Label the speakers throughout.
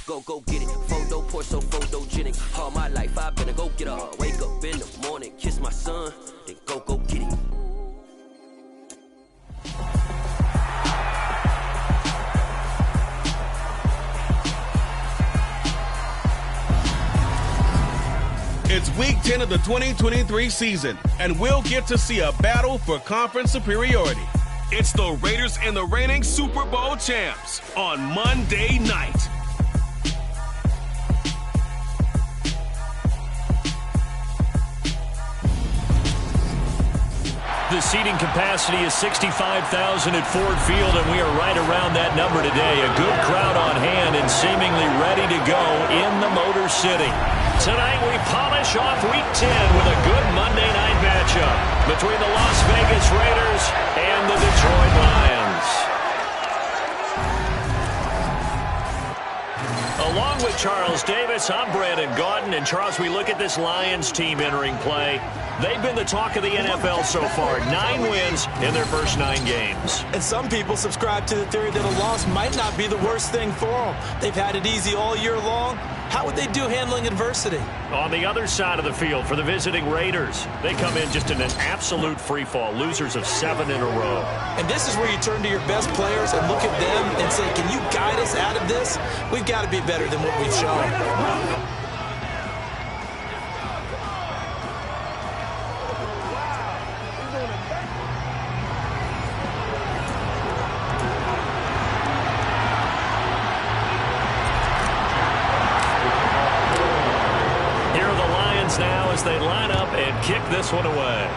Speaker 1: Go get it. Photo pour so photogenic. All my life I've been a go getter. Wake up in the morning, kiss my son, then go get it.
Speaker 2: It's week 10 of the 2023 season, and we'll get to see a battle for conference superiority. It's the Raiders and the reigning Super Bowl champs on Monday night.
Speaker 3: The seating capacity is 65,000 at Ford Field, and we are right around that number today. A good crowd on hand and seemingly ready to go in the Motor City. Tonight we polish off Week 10 with a good Monday night matchup between the Las Vegas Raiders and the Detroit Lions. Along with Charles Davis, I'm Brandon Gaudin. And Charles, we look at this Lions team entering play. They've been the talk of the NFL so far. 9 wins in their first 9 games.
Speaker 4: And some people subscribe to the theory that a loss might not be the worst thing for them. They've had it easy all year long. How would they do handling adversity?
Speaker 3: On the other side of the field for the visiting Raiders, they come in just in an absolute free fall, losers of 7 in a row.
Speaker 4: And this is where you turn to your best players and look at them and say, can you guide us out of this? We've got to be better than what we've shown.
Speaker 3: Now as they line up and kick this one away.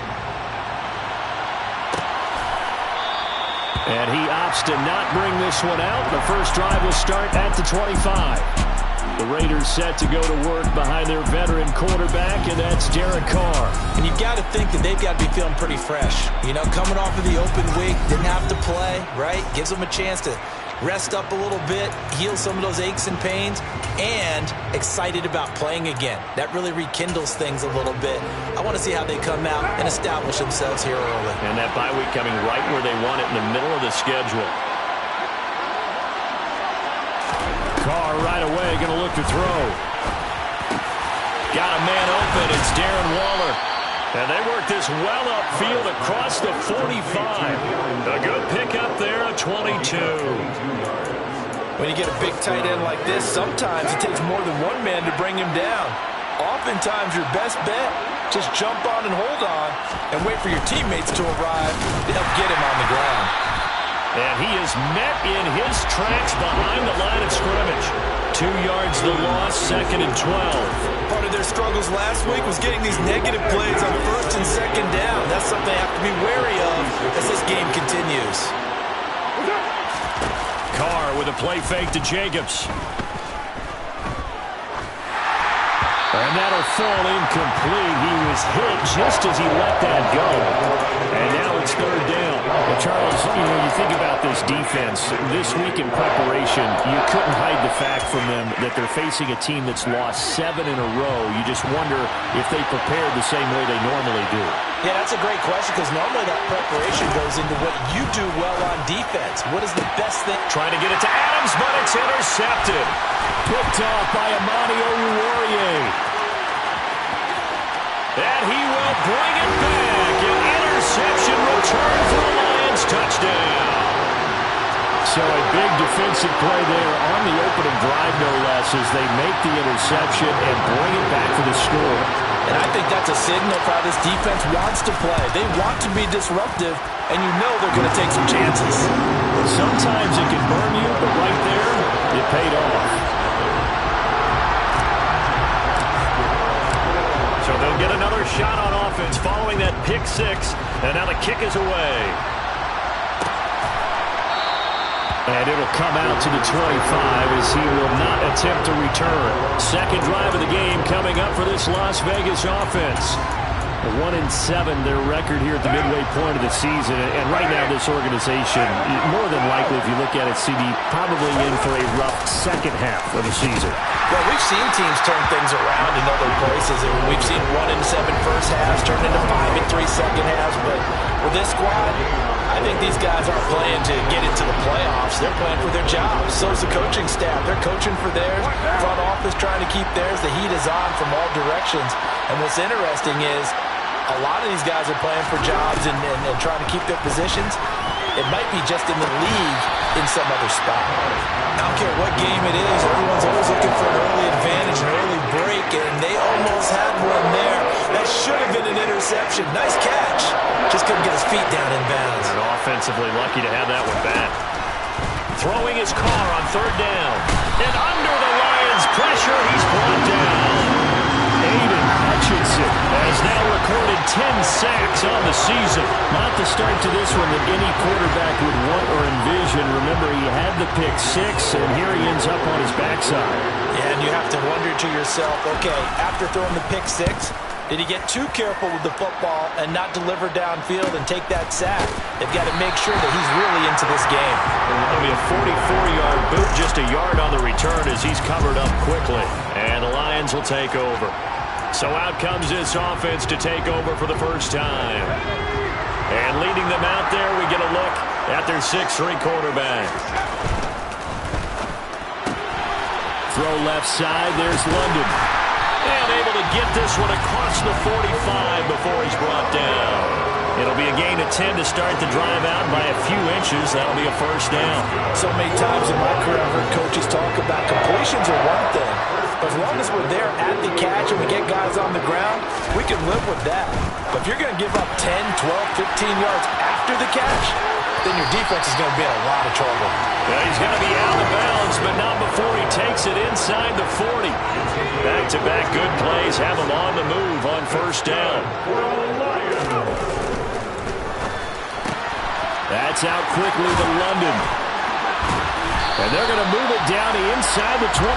Speaker 3: And he opts to not bring this one out. The first drive will start at the 25. The Raiders set to go to work behind their veteran quarterback, and that's Derek Carr.
Speaker 4: And you've got to think that they've got to be feeling pretty fresh. You know, coming off of the open week, didn't have to play, right? Gives them a chance to rest up a little bit, heal some of those aches and pains, and excited about playing again. That really rekindles things a little bit. I want to see how they come out and establish themselves here early.
Speaker 3: And that bye week coming right where they want it, in the middle of the schedule. Carr right away, going to look to throw. Got a man open. It's Darren Waller. And they work this well upfield across the 45. A good pickup there, a 22.
Speaker 4: When you get a big tight end like this, sometimes it takes more than one man to bring him down. Oftentimes, your best bet, just jump on and hold on and wait for your teammates to arrive to help get him on the ground.
Speaker 3: And he is met in his tracks behind the line of scrimmage. 2 yards the loss, 2nd and 12.
Speaker 4: Part of their struggles last week was getting these negative plays on 1st and 2nd down. That's something they have to be wary of as this game continues.
Speaker 3: Carr with a play fake to Jacobs. And that'll fall incomplete. He was hit just as he let that go. And now it's 3rd down. Well, Charles, you think about this defense. This week in preparation, you couldn't hide the fact from them that they're facing a team that's lost 7 in a row. You just wonder if they prepared the same way they normally do.
Speaker 4: Yeah, that's a great question because normally that preparation goes into what you do well on defense. What is the best thing?
Speaker 3: Trying to get it to Adams, but it's intercepted. Picked off by Amani Oruwariye. And he will bring it back. An interception return for the Lions touchdown. So a big defensive play there on the opening drive, no less, as they make the interception and bring it back for the score.
Speaker 4: And I think that's a signal for how this defense wants to play. They want to be disruptive, and you know they're going to take some chances.
Speaker 3: Sometimes it can burn you, but right there, it paid off. So they'll get another shot on offense following that pick 6, and now the kick is away. And it'll come out to the 25 as he will not attempt to return. 2nd drive of the game coming up for this Las Vegas offense. 1-7, their record here at the midway point of the season. And right now this organization, more than likely if you look at it, CD, probably in for a rough second half of the season.
Speaker 4: Well, we've seen teams turn things around in other places. And we've seen 1-7 first halves turn into 5-3 second halves. But with this squad, I think these guys aren't playing to get into the playoffs. They're playing for their jobs. So's the coaching staff. They're coaching for theirs. Front office trying to keep theirs. The heat is on from all directions. And what's interesting is a lot of these guys are playing for jobs and trying to keep their positions. It might be just in the league in some other spot. I don't care what game it is. Everyone's always looking for an early advantage, an early break, and they almost had one there. That should have been an interception. Nice catch. Just couldn't get his feet down in bounds.
Speaker 3: And offensively lucky to have that one back. Throwing his car on third down. And under the Lions' pressure, he's brought down. Aiden Hutchinson has now recorded 10 sacks on the season. Not the start to this one that any quarterback would want or envision. Remember, he had the pick 6, and here he ends up on his backside.
Speaker 4: Yeah, and you have to wonder to yourself, okay, after throwing the pick 6, did he get too careful with the football and not deliver downfield and take that sack? They've got to make sure that he's really into this game.
Speaker 3: It'll be a 44-yard boot, just a yard on the return as he's covered up quickly. And the Lions will take over. So out comes this offense to take over for the first time. And leading them out there, we get a look at their 6'3" quarterback. Throw left side, there's London. And able to get this one across the 45 before he's brought down. It'll be a gain of 10 to start the drive out by a few inches. That'll be a first down.
Speaker 4: So many times in my career, I've heard coaches talk about completions are one thing. But as long as we're there at the catch and we get guys on the ground, we can live with that. But if you're going to give up 10, 12, 15 yards after the catch, then your defense is going to be in a lot of trouble.
Speaker 3: Yeah, he's going to be out of bounds, but not before he takes it inside the 40. Back-to-back good plays have him on the move on first down. That's out quickly to London. And they're going to move it down to inside the 25.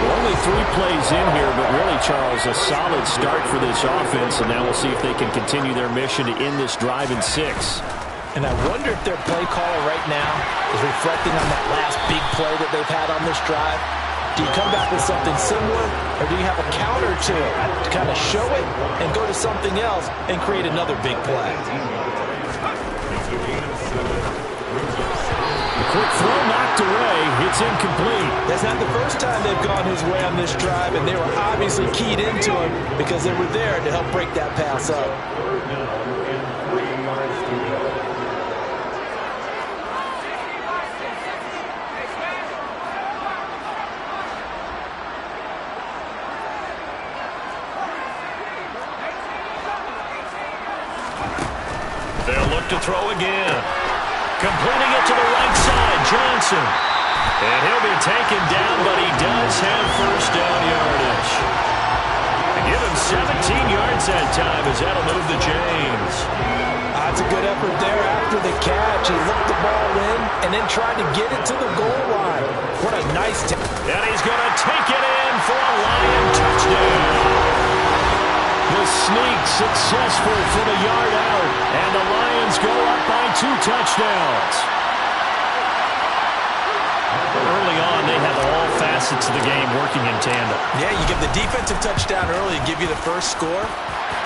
Speaker 3: Only 3 plays in here, but really, Charles, a solid start for this offense. And now we'll see if they can continue their mission to end this drive in 6.
Speaker 4: And I wonder if their play caller right now is reflecting on that last big play that they've had on this drive. Do you come back with something similar, or do you have a counter to it to kind of show it and go to something else and create another big play?
Speaker 3: Quick throw knocked away. It's incomplete.
Speaker 4: That's not the first time they've gone his way on this drive, and they were obviously keyed into him because they were there to help break that pass up.
Speaker 3: They'll look to throw again. Completing it to the right side, Johnson. And he'll be taken down, but he does have first down yardage. Give him 17 yards that time as that'll move to James.
Speaker 4: That's a good effort there after the catch. He looked the ball in and then tried to get it to the goal line. What a nice take.
Speaker 3: And he's going to take it in for a Lion touchdown. The sneak successful for the yard out. And the Lions go up by 2 touchdowns. Early on, they have all facets of the game working in tandem.
Speaker 4: Yeah, you give the defensive touchdown early to give you the first score,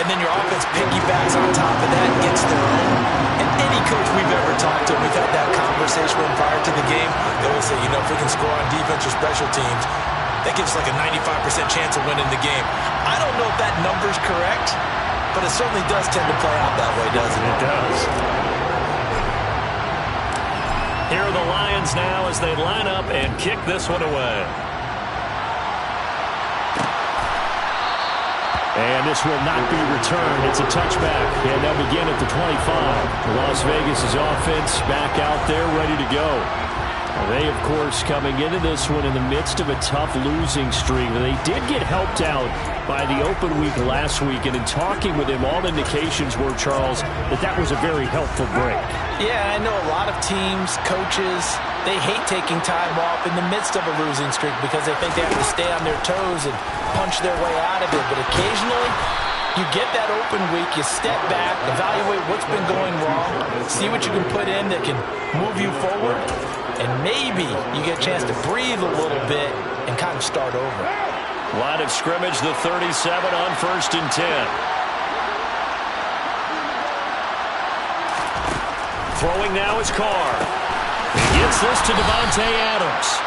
Speaker 4: and then your offense piggybacks on top of that and gets their own. And any coach we've ever talked to, we've had that conversation with prior to the game, they always say, you know, if we can score on defense or special teams, that gives like a 95% chance of winning the game. I don't know if that number's correct, but it certainly does tend to play out that way, doesn't it?
Speaker 3: It does. Here are the Lions now as they line up and kick this one away. And this will not be returned. It's a touchback. And they'll begin at the 25. Las Vegas' offense back out there ready to go. They, of course, coming into this one in the midst of a tough losing streak. They did get helped out by the open week last week, and in talking with him, all indications were, Charles, that was a very helpful break.
Speaker 4: Yeah, I know a lot of teams, coaches, they hate taking time off in the midst of a losing streak because they think they have to stay on their toes and punch their way out of it. But occasionally, you get that open week, you step back, evaluate what's been going wrong, see what you can put in that can move you forward, and maybe you get a chance to breathe a little bit and kind of start over.
Speaker 3: Line of scrimmage, the 37 on 1st and 10. Throwing now is Carr. He gets this to Devontae Adams.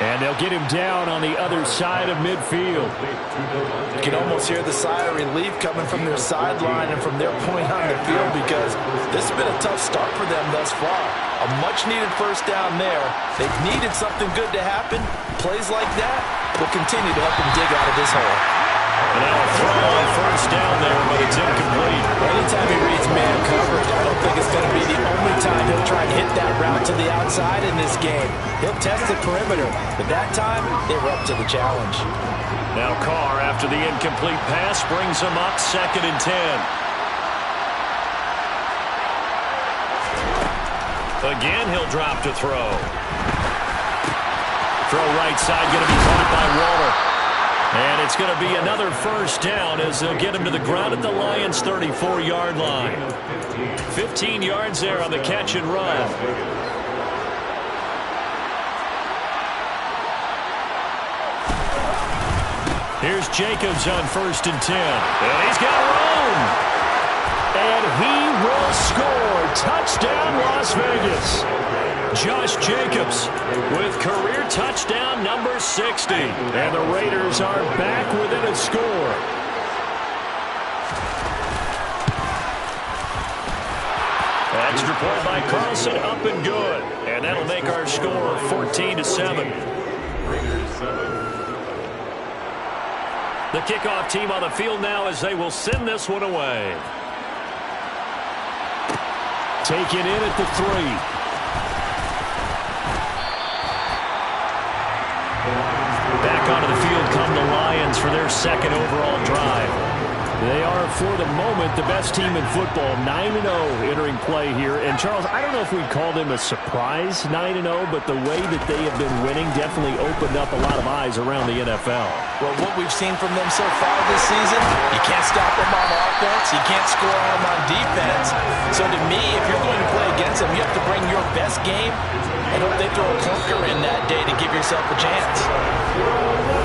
Speaker 3: And they'll get him down on the other side of midfield.
Speaker 4: You can almost hear the sigh of relief coming from their sideline and from their point on the field, because this has been a tough start for them thus far. A much-needed first down there. They've needed something good to happen. Plays like that will continue to help them dig out of this hole.
Speaker 3: And now a throw on first down there, but it's incomplete.
Speaker 4: Anytime he reads man coverage, I don't think it's going to be the only time he'll try and hit that route to the outside in this game. He'll test the perimeter, but that time, they were up to the challenge.
Speaker 3: Now Carr, after the incomplete pass, brings him up 2nd and 10. Again, he'll drop to throw. Throw right side, going to be caught by Waller. And it's going to be another first down as they'll get him to the ground at the Lions' 34-yard line. 15 yards there on the catch and run. Here's Jacobs on 1st and 10. And he's got room. And he will score. Touchdown, Las Vegas. Josh Jacobs with career touchdown number 60. And the Raiders are back within a score. Extra point by Carlson, up and good. And that'll make our score 14-7. The kickoff team on the field now as they will send this one away. Taken in at the 3. Back onto the field come the Lions for their 2nd overall drive. They are, for the moment, the best team in football, 9-0 entering play here. And, Charles, I don't know if we'd call them a surprise 9-0, but the way that they have been winning definitely opened up a lot of eyes around the NFL.
Speaker 4: Well, what we've seen from them so far this season, you can't stop them on offense, you can't score on them on defense. So, to me, if you're going to play against them, you have to bring your best game and hope they throw a clunker in that day to give yourself a chance.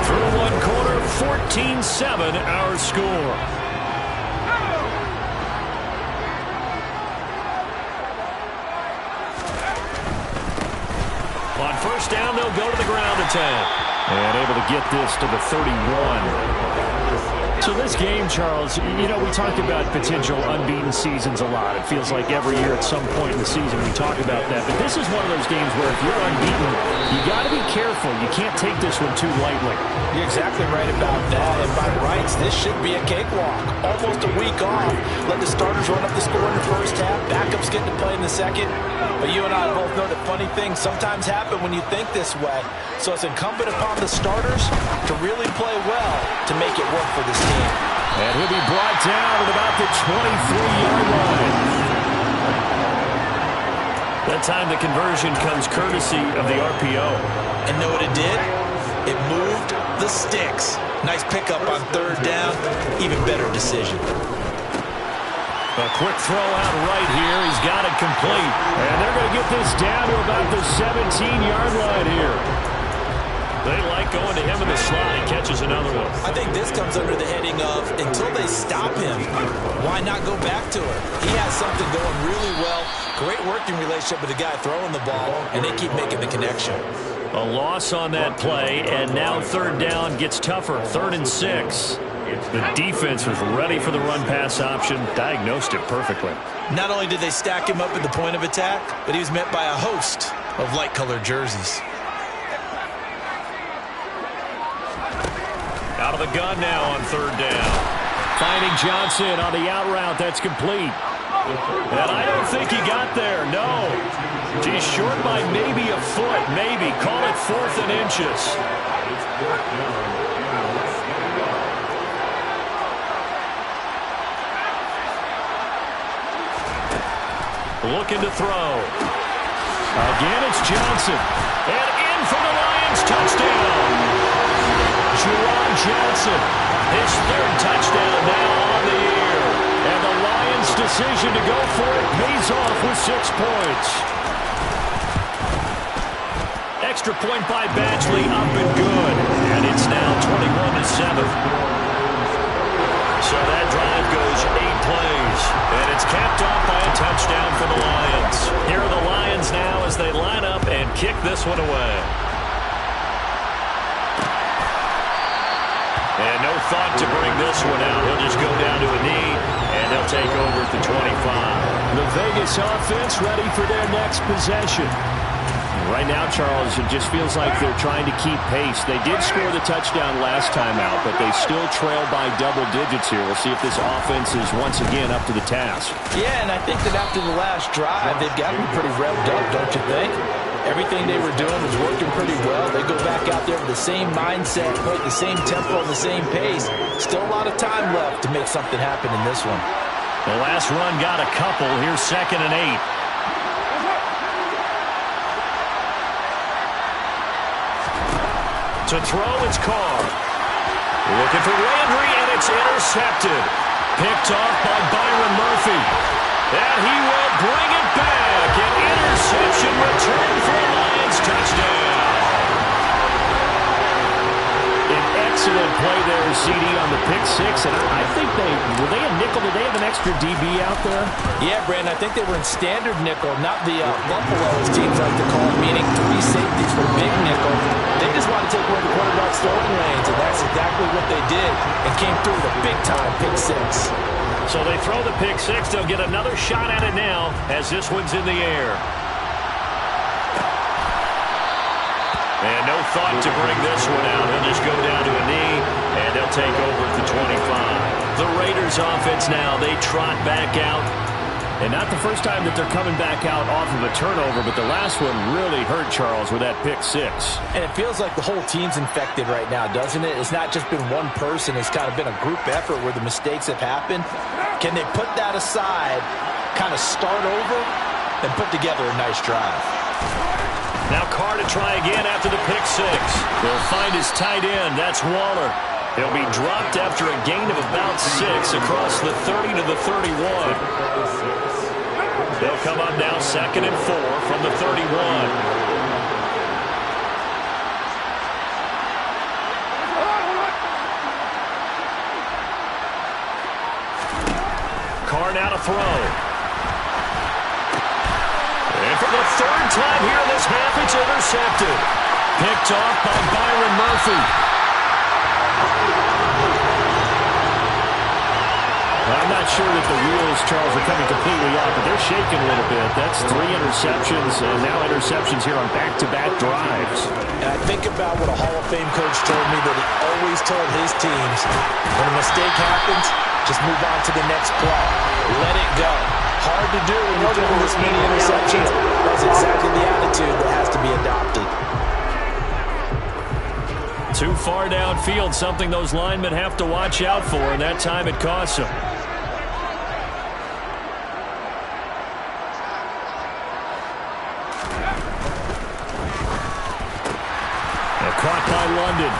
Speaker 3: Through one quarter, 14-7 our score. On first down, they'll go to the ground attack. And able to get this to the 31. So this game, Charles, you know, we talked about potential unbeaten seasons a lot. It feels like every year at some point in the season we talk about that. But this is one of those games where if you're unbeaten, you got to be careful. You can't take this one too lightly.
Speaker 4: You're exactly right about that. And by rights, this should be a cakewalk. Almost a week off. Let the starters run up the score in the first half. Backups get to play in the second. But you and I both know that funny things sometimes happen when you think this way. So it's incumbent upon the starters to really play well to make it work for this team.
Speaker 3: And he'll be brought down at about the 23-yard line. That time the conversion comes courtesy of the RPO.
Speaker 4: And know what it did? It moved the sticks. Nice pickup on 3rd down. Even better decision.
Speaker 3: A quick throw out right here. He's got it complete. And they're going to get this down to about the 17-yard line here. They like going to him in the slot. He catches another one.
Speaker 4: I think this comes under the heading of until they stop him, why not go back to it? He has something going really well. Great working relationship with the guy throwing the ball, and they keep making the connection.
Speaker 3: A loss on that play, and now 3rd down gets tougher. 3rd and 6. The defense was ready for the run-pass option, diagnosed it perfectly.
Speaker 4: Not only did they stack him up at the point of attack, but he was met by a host of light-colored jerseys.
Speaker 3: Out of the gun now on 3rd down. Finding Johnson on the out route. That's complete. And I don't think he got there. No. He's short by maybe a foot. Maybe. Call it 4th and inches. Looking to throw. Again, it's Johnson. And in for the Lions touchdown. Juwan Johnson, his 3rd touchdown now on the year. And the Lions' decision to go for it pays off with 6 points. Extra point by Badgley, up and good. And it's now 21-7. So that drive goes 8 plays, and it's capped off by a touchdown for the Lions. Here are the Lions now as they line up and kick this one away. And no thought to bring this one out. He'll just go down to a knee, and they'll take over at the 25.
Speaker 5: The Vegas offense ready for their next possession.
Speaker 3: Right now, Charles, it just feels like they're trying to keep pace. They did score the touchdown last time out, but they still trail by double digits here. We'll see if this offense is once again up to the task.
Speaker 4: Yeah, and I think that after the last drive, they've got to be pretty revved up, don't you think? Everything they were doing was working pretty well. They go back out there with the same mindset, play the same tempo and the same pace. Still a lot of time left to make something happen in this one.
Speaker 3: The last run got a couple. Here's 2nd and 8. To throw, it's Carr. Looking for Landry, and it's intercepted. Picked off by Byron Murphy. And he will bring it back. An interception return for a Lions touchdown. An excellent play there, CD, on the pick six. And I think were they a nickel? Did they have an extra DB out there?
Speaker 4: Yeah, Brandon, I think they were in standard nickel, not the Buffalo, as teams like to call it, meaning 3 safeties for big nickel. They just want to take away the quarterback's throwing lanes, and that's exactly what they did, and came through with a big-time pick six.
Speaker 3: So they throw the pick six. They'll get another shot at it now as this one's in the air. And no thought to bring this one out. He'll just go down to a knee, and they'll take over at the 25. The Raiders offense now, they trot back out. And not the first time that they're coming back out off of a turnover, but the last one really hurt Charles with that pick six.
Speaker 4: And it feels like the whole team's infected right now, doesn't it? It's not just been one person. It's kind of been a group effort where the mistakes have happened. Can they put that aside, kind of start over, and put together a nice drive?
Speaker 3: Now Carr to try again after the pick six. They'll find his tight end. That's Waller. He'll be dropped after a gain of about 6 across the 30 to the 31. They'll come up now 2nd and 4 from the 31. Carr now to throw. And for the 3rd time here in this half, it's intercepted. Picked off by Byron Murphy. I'm not sure that the wheels, Charles, are coming completely off, but they're shaking a little bit. That's 3 interceptions, and now interceptions here on back-to-back drives.
Speaker 4: And I think about what a Hall of Fame coach told me that he always told his teams, when a mistake happens, just move on to the next play. Let it go. Hard to do when you're throwing this many interceptions. That's exactly the attitude that has to be adopted.
Speaker 3: Too far downfield, something those linemen have to watch out for, and that time it costs them. Caught by London.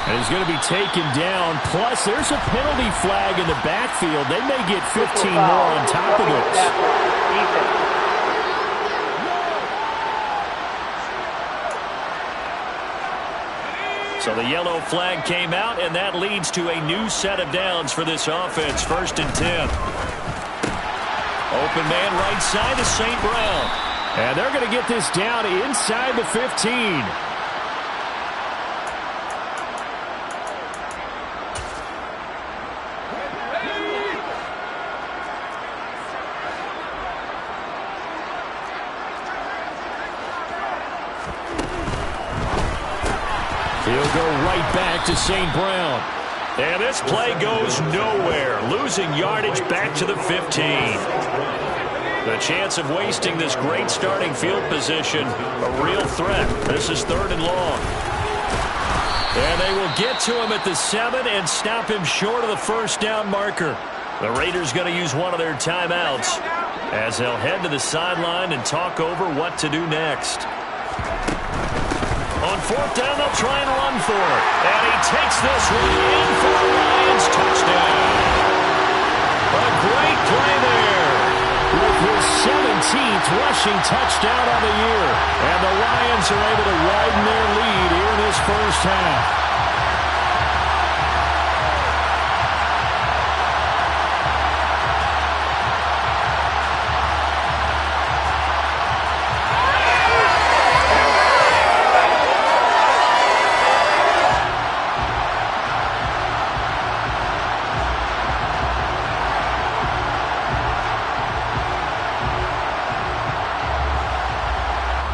Speaker 3: And he's going to be taken down. Plus, there's a penalty flag in the backfield. They may get 15 more on top of this. So the yellow flag came out, and that leads to a new set of downs for this offense. 1st and 10. Open man right side to St. Brown. And they're going to get this down inside the 15. He'll go right back to St. Brown. And this play goes nowhere. Losing yardage back to the 15. The chance of wasting this great starting field position, a real threat. This is 3rd and long. And they will get to him at the 7 and stop him short of the 1st down marker. The Raiders going to use one of their timeouts as they'll head to the sideline and talk over what to do next. On 4th down, they'll try and run for it. And he takes this one in for a Lions touchdown. A great play there. With his 17th rushing touchdown of the year. And the Lions are able to widen their lead here in this 1st half.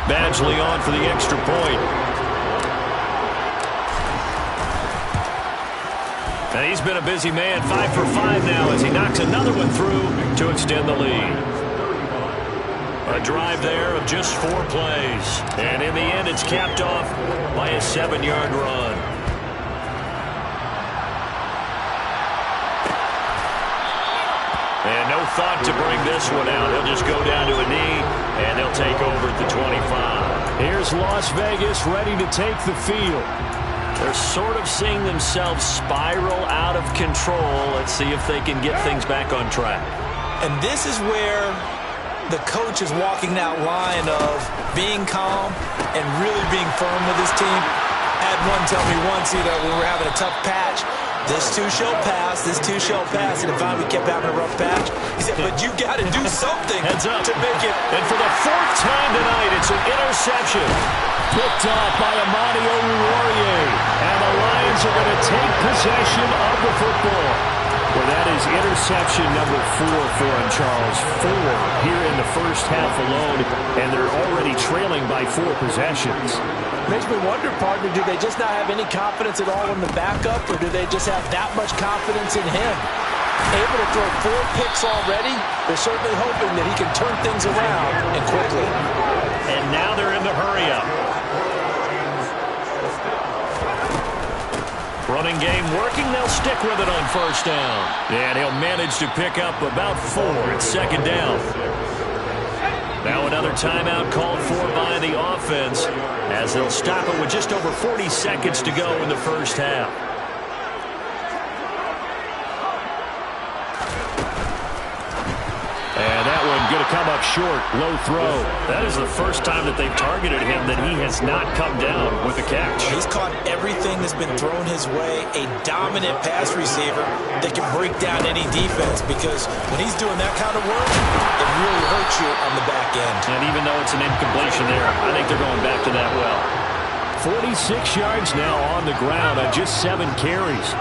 Speaker 3: Badgley on for the extra point. And he's been a busy man, 5 for 5 now as he knocks another one through to extend the lead. A drive there of just 4 plays. And in the end, it's capped off by a 7-yard run. And no thought to bring this one out. He'll just go down to a knee, and they'll take over at the 25. Here's Las Vegas ready to take the field. They're sort of seeing themselves spiral out of control. Let's see if they can get things back on track.
Speaker 4: And this is where the coach is walking that line of being calm and really being firm with his team. I had one tell me once, when we were having a tough patch, this too shall pass, this too shall pass. And if we kept having a rough patch, he said, but you got to do something to make it.
Speaker 3: And for the 4th time tonight, it's an interception. Picked off by Amani Oruwariye. And the Lions are going to take possession of the football. Well, that is interception number 4 for him, Charles. 4 here in the first half alone, and they're already trailing by 4 possessions.
Speaker 4: Makes me wonder, partner, do they just not have any confidence at all in the backup, or do they just have that much confidence in him? Able to throw 4 picks already, they're certainly hoping that he can turn things around and quickly.
Speaker 3: And now they're in the hurry-up. Running game working. They'll stick with it on first down. And he'll manage to pick up about 4 at second down. Now another timeout called for by the offense as they'll stop it with just over 40 seconds to go in the first half. And that one going to come up short. Low throw. That is the first time that they've targeted him that he has not come down with a catch.
Speaker 4: He's caught everything that's been thrown his way. A dominant pass receiver that can break down any defense, because when he's doing that kind of work, it really hurts you on the back end.
Speaker 3: And even though it's an incompletion there, I think they're going back to that well. 46 yards now on the ground on just 7 carries.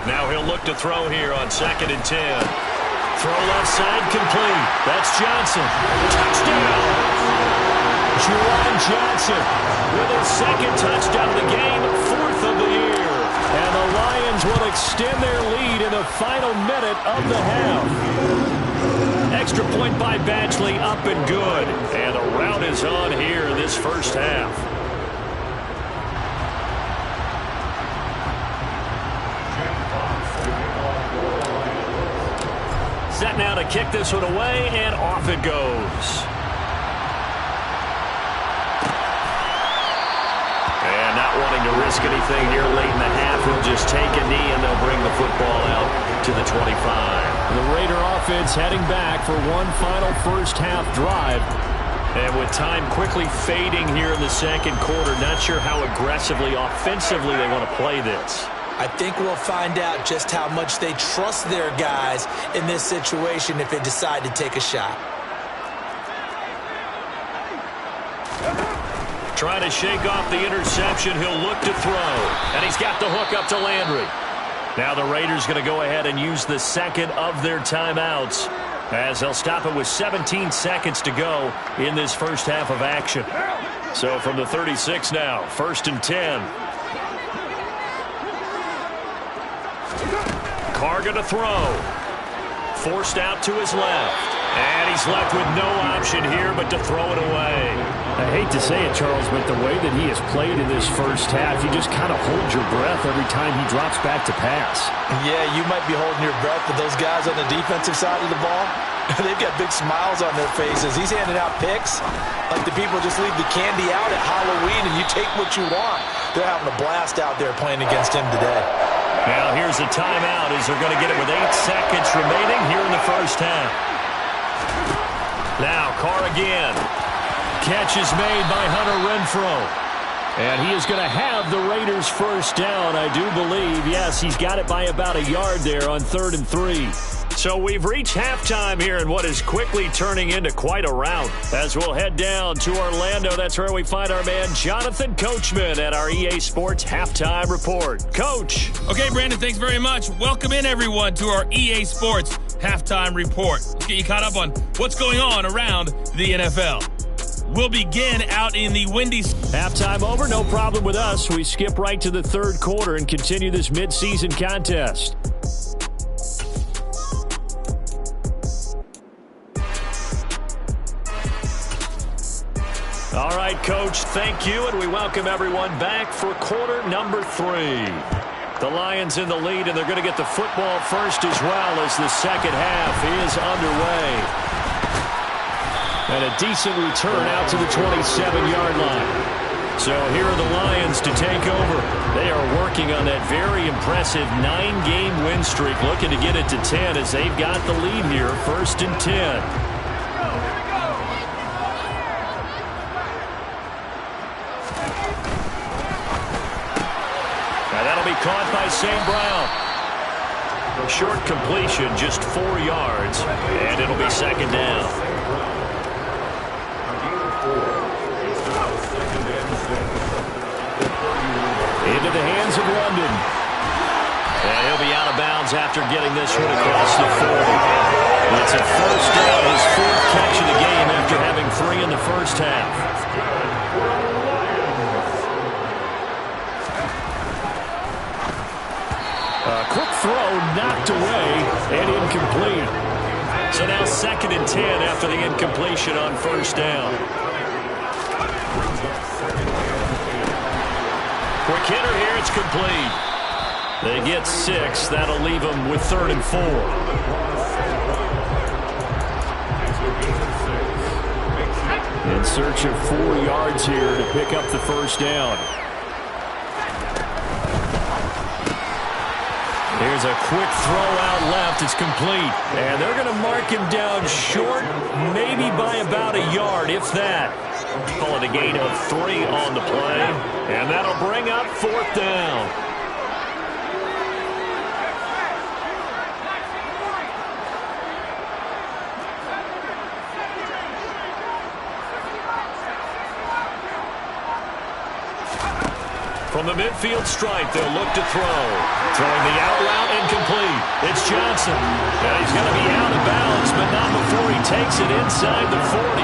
Speaker 3: Now he'll look to throw here on 2nd and 10. Throw left side complete. That's Johnson. Touchdown! Juwan Johnson with his 2nd touchdown of the game, 4th of the year. And the Lions will extend their lead in the final minute of the half. Extra point by Badgley, up and good. And the rout is on here in this first half. Set now to kick this one away, and off it goes. And not wanting to risk anything here late in the half, he'll just take a knee, and they'll bring the football out to the 25. The Raider offense heading back for one final first half drive. And with time quickly fading here in the second quarter, not sure how aggressively, offensively they want to play this.
Speaker 4: I think we'll find out just how much they trust their guys in this situation if they decide to take a shot.
Speaker 3: Trying to shake off the interception. He'll look to throw. And he's got the hook up to Landry. Now the Raiders going to go ahead and use the 2nd of their timeouts as they'll stop it with 17 seconds to go in this first half of action. So from the 36 now, 1st and 10. Carr going to throw. Forced out to his left. And he's left with no option here but to throw it away.
Speaker 5: I hate to say it, Charles, but the way that he has played in this first half, you just kind of hold your breath every time he drops back to pass.
Speaker 4: Yeah, you might be holding your breath, but those guys on the defensive side of the ball, they've got big smiles on their faces. He's handing out picks like the people just leave the candy out at Halloween and you take what you want. They're having a blast out there playing against him today.
Speaker 3: Now here's a timeout as they're going to get it with 8 seconds remaining here in the first half. Now Carr again. Catch is made by Hunter Renfrow. And he is going to have the Raiders first down, I do believe. Yes, he's got it by about a yard there on 3rd and 3. So we've reached halftime here in what is quickly turning into quite a rout. As we'll head down to Orlando, that's where we find our man Jonathan Coachman at our EA Sports Halftime Report. Coach.
Speaker 6: Okay, Brandon, thanks very much. Welcome in, everyone, to our EA Sports Halftime Report. Let's get you caught up on what's going on around the NFL. We'll begin out in the windy.
Speaker 3: Halftime over, no problem with us. We skip right to the third quarter and continue this midseason contest. All right, Coach, thank you, and we welcome everyone back for quarter number 3. The Lions in the lead, and they're going to get the football first as well as the second half is underway. And a decent return out to the 27-yard line. So here are the Lions to take over. They are working on that very impressive 9-game win streak, looking to get it to 10 as they've got the lead here, 1st and 10. Caught by St. Brown. A short completion, just 4 yards, and it'll be second down. Into the hands of London. And he'll be out of bounds after getting this one across the 40. It's a first down, his 4th catch of the game after having 3 in the first half. Quick throw knocked away and incomplete. So now 2nd and 10 after the incompletion on first down. Quick hitter here, it's complete. They get 6. That'll leave them with 3rd and 4. In search of 4 yards here to pick up the first down. Here's a quick throw out left. It's complete. And they're going to mark him down short, maybe by about a yard, if that. Call it a gain of 3 on the play. And that'll bring up 4th down. From the midfield stripe, they'll look to throw. Throwing the out route incomplete. It's Johnson. And he's going to be out of bounds, but not before he takes it inside the 40.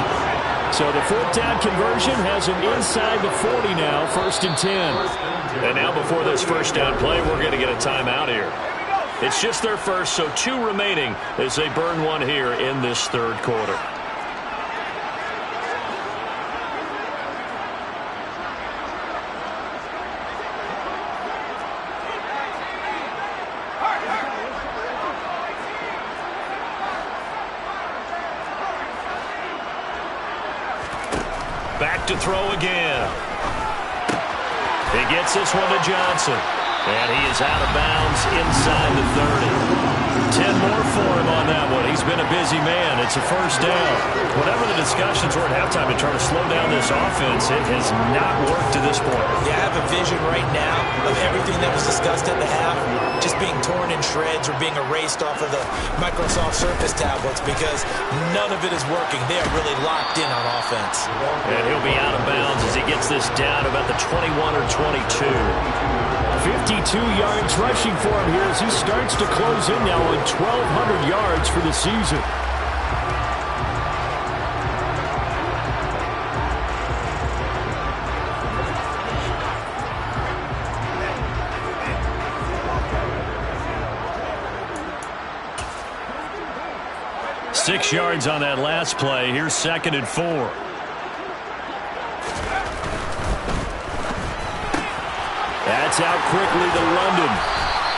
Speaker 3: So the 4th down conversion has him inside the 40 now, 1st and 10. And now before this first down play, we're going to get a timeout here. It's just their first, so 2 remaining as they burn one here in this third quarter. Back to throw again. He gets this one to Johnson. And he is out of bounds inside the 30. 10 more for him on that one. He's been a busy man. It's a first down. Whatever the discussions were at halftime to try to slow down this offense, it has not worked to this point.
Speaker 4: Yeah, I have a vision right now of everything that was discussed at the half just being torn in shreds or being erased off of the Microsoft Surface tablets because none of it is working. They are really locked in on offense.
Speaker 3: And he'll be out of bounds as he gets this down about the 21 or 22. 52 yards rushing for him here as he starts to close in now on 1,200 yards for the season. Six yards on that last play. Here's 2nd and 4. That's out quickly to London.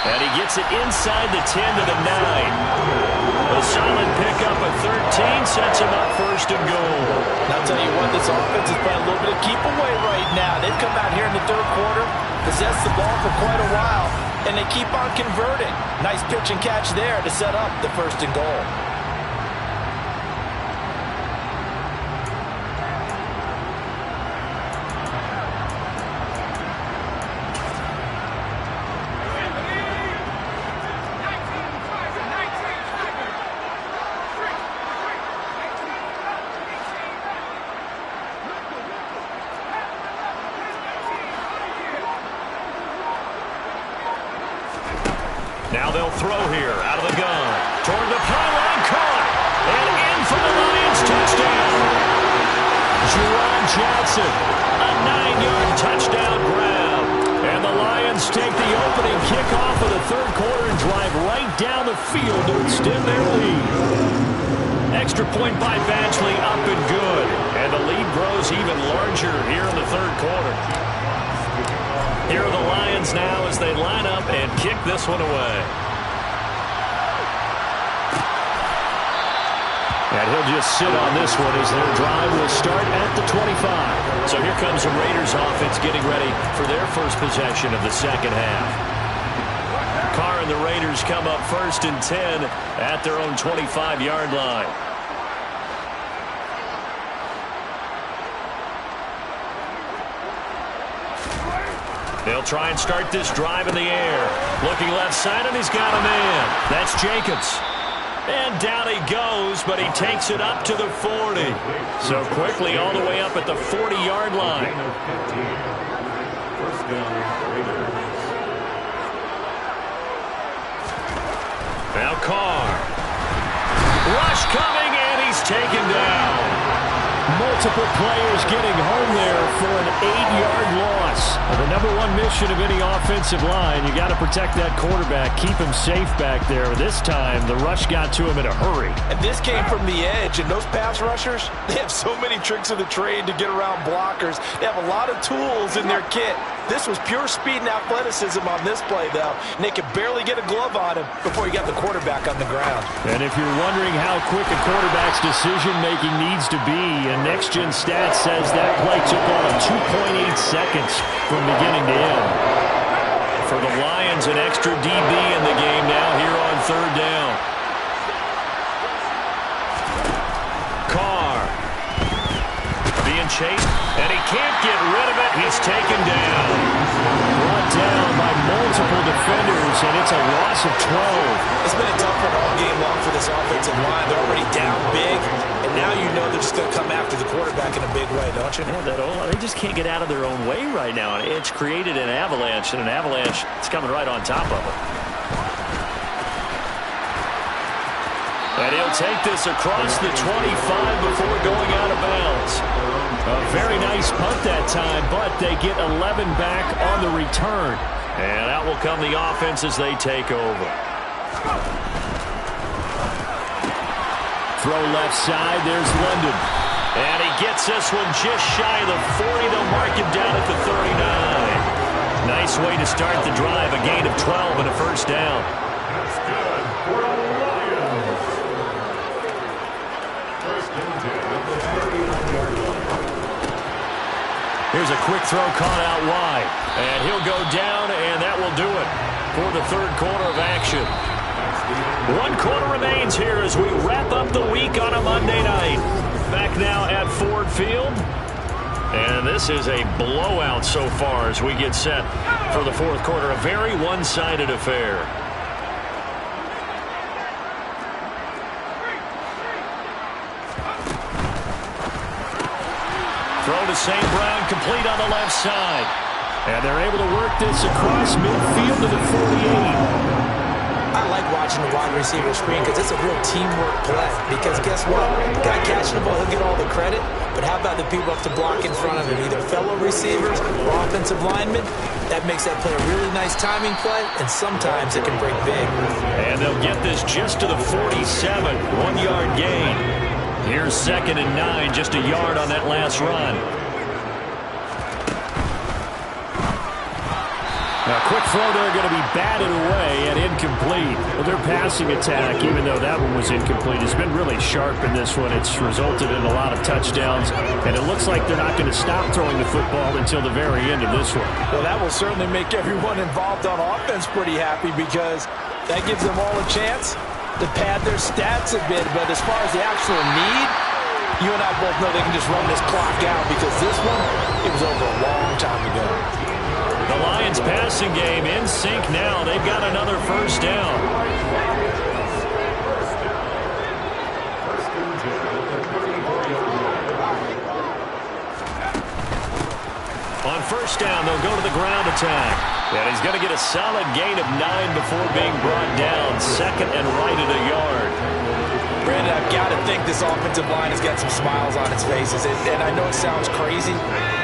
Speaker 3: And he gets it inside the 10 to the 9. A solid pickup of 13 sets him up 1st and goal.
Speaker 4: And I'll tell you what, this offense is playing a little bit of keep away right now. They've come out here in the third quarter, possessed the ball for quite a while, and they keep on converting. Nice pitch and catch there to set up the 1st and goal.
Speaker 3: Now they'll throw here out of the gun. Toward the pylon, caught. And in for the Lions touchdown. Jerron Johnson, a 9-yard touchdown grab. And the Lions take the opening kickoff of the third quarter and drive right down the field to extend their lead. Extra point by Badgley, up and good. And the lead grows even larger here in the third quarter. Here are the Lions now as they line up and kick this one away. And he'll just sit on this one as their drive will start at the 25. So here comes the Raiders offense getting ready for their first possession of the second half. Carr and the Raiders come up 1st and 10 at their own 25-yard line. They'll try and start this drive in the air. Looking left side, and he's got a man. That's Jacobs. And down he goes, but he takes it up to the 40. So quickly all the way up at the 40-yard line. Now Carr. Rush coming, and he's taken down. Multiple players getting home there for an 8-yard loss. The number one mission of any offensive line, you got to protect that quarterback, keep him safe back there. This time, the rush got to him in a hurry.
Speaker 4: And this came from the edge, and those pass rushers, they have so many tricks of the trade to get around blockers. They have a lot of tools in their kit. This was pure speed and athleticism on this play, though, and they could barely get a glove on him before he got the quarterback on the ground.
Speaker 3: And if you're wondering how quick a quarterback's decision-making needs to be, and Next Gen Stats says that play took on 2.8 seconds from beginning to end. For the Lions, an extra DB in the game now here on third down. Carr being chased, and he can't get rid of it. He's taken down. Brought down by multiple defenders, and it's a loss of 12.
Speaker 4: It's been a tough one all game long for this offensive line. They're already down big, and now you know they're just going to come after the quarterback in a big way, don't you?
Speaker 3: Yeah, they just can't get out of their own way right now. And it's created an avalanche, and an avalanche is coming right on top of it. And he'll take this across the 25 before going out of bounds. A very nice punt that time, but they get 11 back on the return. And out will come the offense as they take over. Throw left side, there's London. And he gets this one just shy of the 40. They'll mark him down at the 39. Nice way to start the drive, a gain of 12 and a first down.
Speaker 5: That's good for the Lions.
Speaker 3: Here's a quick throw caught out wide. And he'll go down, and that will do it for the third quarter of action. 1 quarter remains here as we wrap up the week on a Monday night. Back now at Ford Field. And this is a blowout so far as we get set for the fourth quarter. A very one-sided affair. Throw to St. Brown, complete on the left side. And they're able to work this across midfield to the 48.
Speaker 4: I like watching the wide receiver screen because it's a real teamwork play. Because guess what? The guy catching the ball, he'll get all the credit. But how about the people up to block in front of him? Either fellow receivers or offensive linemen. That makes that play a really nice timing play, and sometimes it can break big.
Speaker 3: And they'll get this just to the 47. 1-yard gain. Here's 2nd and 9, just a yard on that last run. A quick throw there going to be batted away and incomplete. Well, their passing attack, even though that one was incomplete, has been really sharp in this one. It's resulted in a lot of touchdowns, and it looks like they're not going to stop throwing the football until the very end of this one.
Speaker 4: Well, that will certainly make everyone involved on offense pretty happy because that gives them all a chance to pad their stats a bit. But as far as the actual need, you and I both know they can just run this clock out because this one, it was over a long time ago.
Speaker 3: The Lions passing game in sync now. They've got another first down. On first down, they'll go to the ground attack. And he's going to get a solid gain of 9 before being brought down. Second and right at a yard.
Speaker 4: Brandon, I've got to think this offensive line has got some smiles on its faces. And I know it sounds crazy,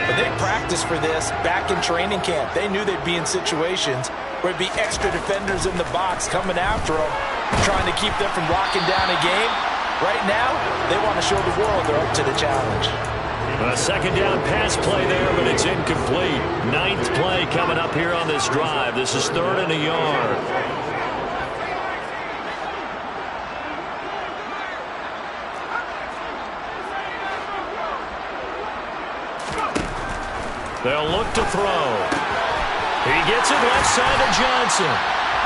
Speaker 4: but they practiced for this back in training camp. They knew they'd be in situations where it'd be extra defenders in the box coming after them, trying to keep them from locking down a game. Right now, they want to show the world they're up to the challenge.
Speaker 3: A second down pass play there, but it's incomplete. 9th play coming up here on this drive. This is 3rd and a yard. They'll look to throw. He gets it left side to Johnson.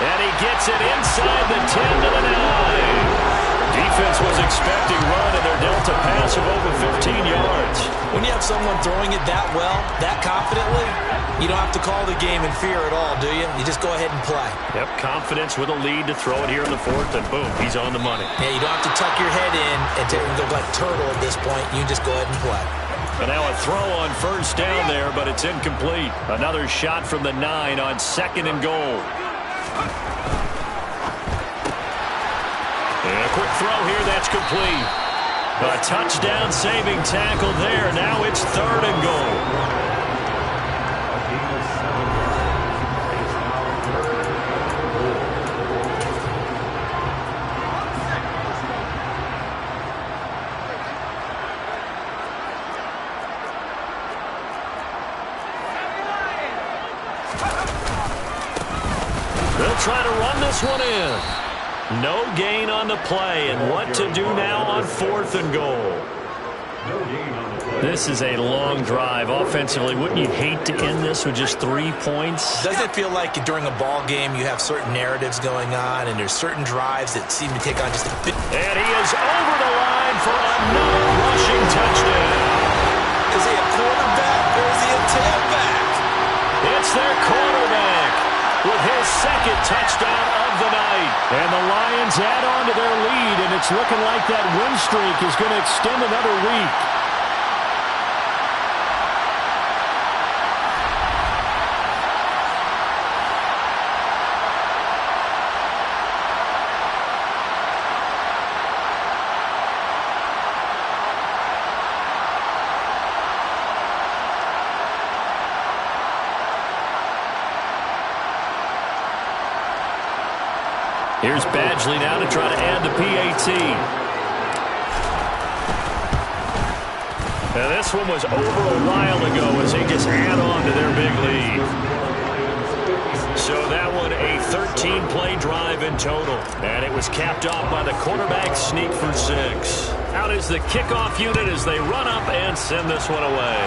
Speaker 3: And he gets it inside the 10 to the 9. Defense was expecting run, and they're dealt a pass of over 15 yards.
Speaker 4: When you have someone throwing it that well, that confidently, you don't have to call the game in fear at all, do you? You just go ahead and play.
Speaker 3: Yep, confidence with a lead to throw it here in the 4th, and boom, he's on the money.
Speaker 4: Yeah, you don't have to tuck your head in and go like turtle at this point. You just go ahead and play.
Speaker 3: And now a throw on first down there, but it's incomplete. Another shot from the 9 on 2nd and goal. And a quick throw here, that's complete. A touchdown saving tackle there. Now it's 3rd and goal. They'll try to run this one in. No gain on the play, and what to do now on 4th and goal. This is a long drive. Offensively, wouldn't you hate to end this with just 3 points?
Speaker 4: Doesn't it feel like during a ball game you have certain narratives going on, and there's certain drives that seem to take on just a bit?
Speaker 3: And he is over the line for another rushing touchdown.
Speaker 4: Is he a quarterback or is he a tailback?
Speaker 3: It's their quarterback with his 2nd touchdown of the night. And the Lions add on to their lead, and it's looking like that win streak is going to extend another week. Here's Badgley now to try to add the PAT. Now this one was over a while ago as they just add on to their big lead. So that one a 13-play drive in total. And it was capped off by the quarterback sneak for 6. Out is the kickoff unit as they run up and send this one away.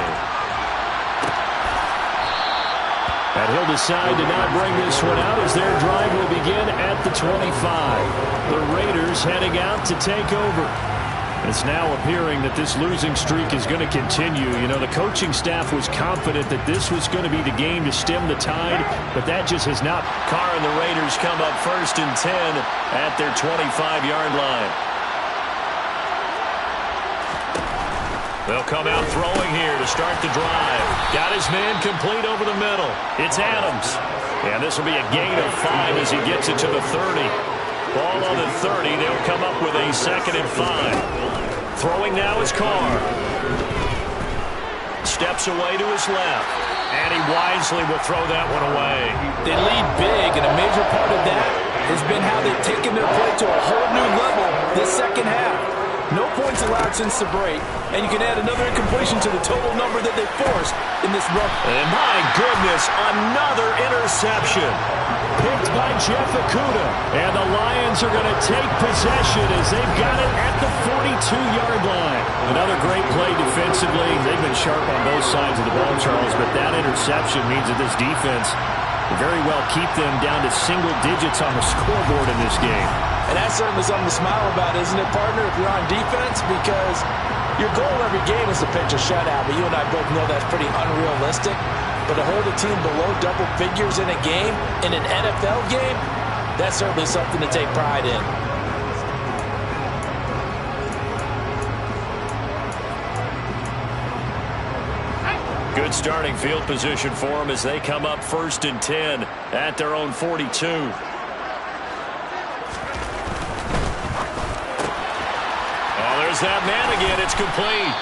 Speaker 3: And he'll decide to not bring this one out as their drive will begin at the 25. The Raiders heading out to take over. It's now appearing that this losing streak is going to continue. You know, the coaching staff was confident that this was going to be the game to stem the tide, but that just has not. Carr and the Raiders come up 1st and 10 at their 25-yard line. They'll come out throwing here to start the drive. Got his man complete over the middle. It's Adams. And this will be a gain of 5 as he gets it to the 30. Ball on the 30. They'll come up with a 2nd and 5. Throwing now is Carr. Steps away to his left. And he wisely will throw that one away.
Speaker 4: They lead big, and a major part of that has been how they've taken their play to a whole new level this second half. No points allowed since the break, and you can add another incompletion to the total number that they forced in this run.
Speaker 3: And my goodness, another interception. Picked by Jeff Okudah. And the Lions are going to take possession as they've got it at the 42-yard line. Another great play defensively. They've been sharp on both sides of the ball, Charles, but that interception means that this defense will very well keep them down to single digits on the scoreboard in this game.
Speaker 4: And that's certainly something to smile about, isn't it, partner, if you're on defense? Because your goal every game is to pitch a shutout, but you and I both know that's pretty unrealistic. But to hold a team below double figures in a game, in an NFL game, that's certainly something to take pride in.
Speaker 3: Good starting field position for them as they come up 1st and 10 at their own 42. Oh, there's that man again. It's complete.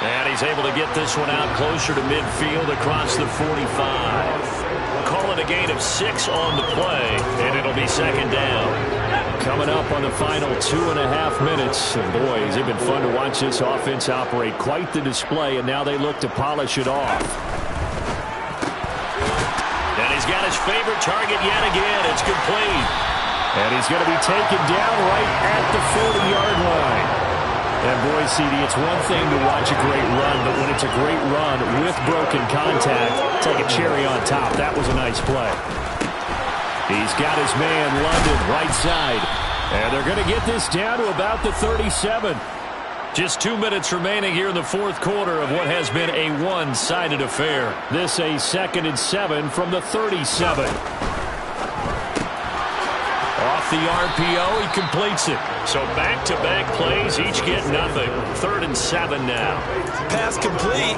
Speaker 3: And he's able to get this one out closer to midfield across the 45. Call it a gain of 6 on the play, and it'll be 2nd down. Coming up on the final 2.5 minutes. And boys, it's been fun to watch this offense operate. Quite the display, and now they look to polish it off. And he's got his favorite target yet again. It's complete. And he's going to be taken down right at the 40-yard line. And boy, CD, it's one thing to watch a great run, but when it's a great run with broken contact, it's like a cherry on top. That was a nice play. He's got his man, London, right side. And they're going to get this down to about the 37. Just 2 minutes remaining here in the 4th quarter of what has been a one-sided affair. This a 2nd and 7 from the 37. Off the RPO, he completes it. So back-to-back plays, each get nothing. 3rd and 7 now.
Speaker 4: Pass complete,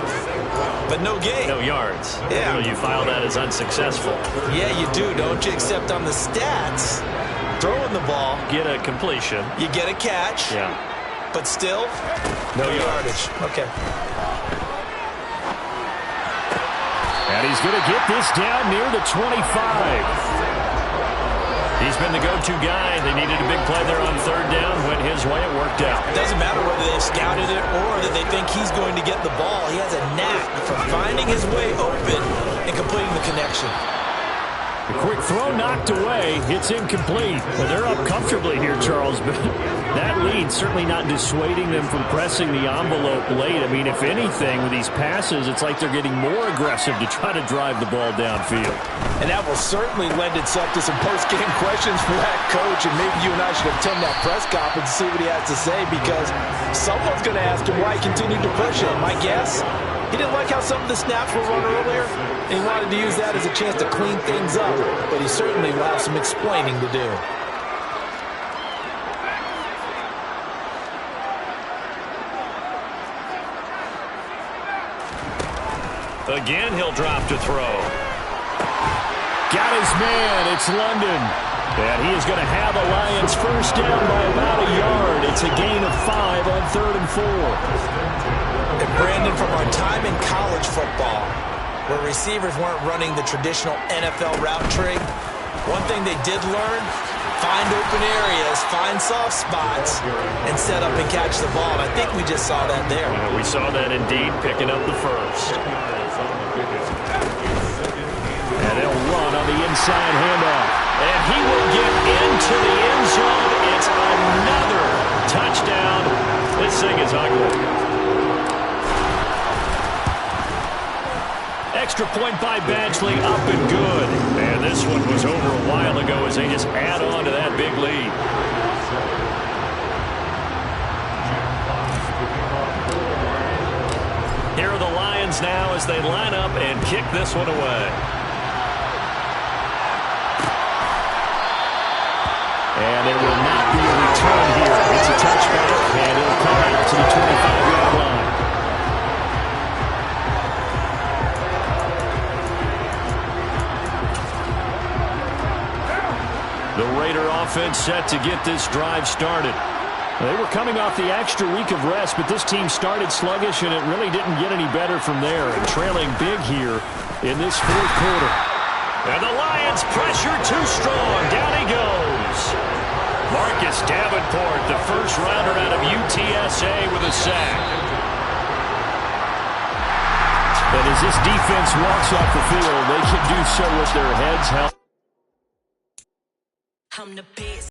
Speaker 4: but no gain.
Speaker 3: No yards.
Speaker 4: Yeah.
Speaker 3: So you file that as unsuccessful.
Speaker 4: Yeah, you do, don't you? Except on the stats, throwing the ball.
Speaker 3: Get a completion.
Speaker 4: You get a catch.
Speaker 3: Yeah.
Speaker 4: But still, no yardage. Okay.
Speaker 3: And he's going to get this down near the 25. He's been the go-to guy. They needed a big play there on 3rd down. Went his way. It worked out.
Speaker 4: It doesn't matter whether they've scouted it or that they think he's going to get the ball. He has a knack for finding his way open and completing the connection.
Speaker 3: The quick throw knocked away. It's incomplete. Well, they're up comfortably here, Charles, but that lead certainly not dissuading them from pressing the envelope late. I mean, if anything, with these passes, it's like they're getting more aggressive to try to drive the ball downfield.
Speaker 4: And that will certainly lend itself to some post-game questions for that coach, and maybe you and I should attend that press conference and see what he has to say, because someone's going to ask him why he continued to push it. My guess, he didn't like how some of the snaps were run earlier, and he wanted to use that as a chance to clean things up, but he certainly will have some explaining to do.
Speaker 3: Again, he'll drop to throw. Got his man. It's London. And he is going to have the Lions first down by about a yard. It's a gain of 5 on 3rd and 4.
Speaker 4: And Brandon, from our time in college football, where receivers weren't running the traditional NFL route tree, one thing they did learn, find open areas, find soft spots, and set up and catch the ball. And I think we just saw that there.
Speaker 3: We saw that indeed, picking up the first. And they'll run on the inside handoff. And he will get into the end zone. It's another touchdown. This thing is ugly. Extra point by Badgley, up and good. And this one was over a while ago as they just add on to that big lead. Here are the Lions now as they line up and kick this one away. And there will not be a return here. It's a touchback, and it'll come out to the 25-yard line. The Raider offense set to get this drive started. They were coming off the extra week of rest, but this team started sluggish, and it really didn't get any better from there. And trailing big here in this 4th quarter. And the Lions pressure too strong. Down he goes. Marcus Davenport, the first rounder out of UTSA with a sack. But as this defense walks off the field, they can do so with their heads held.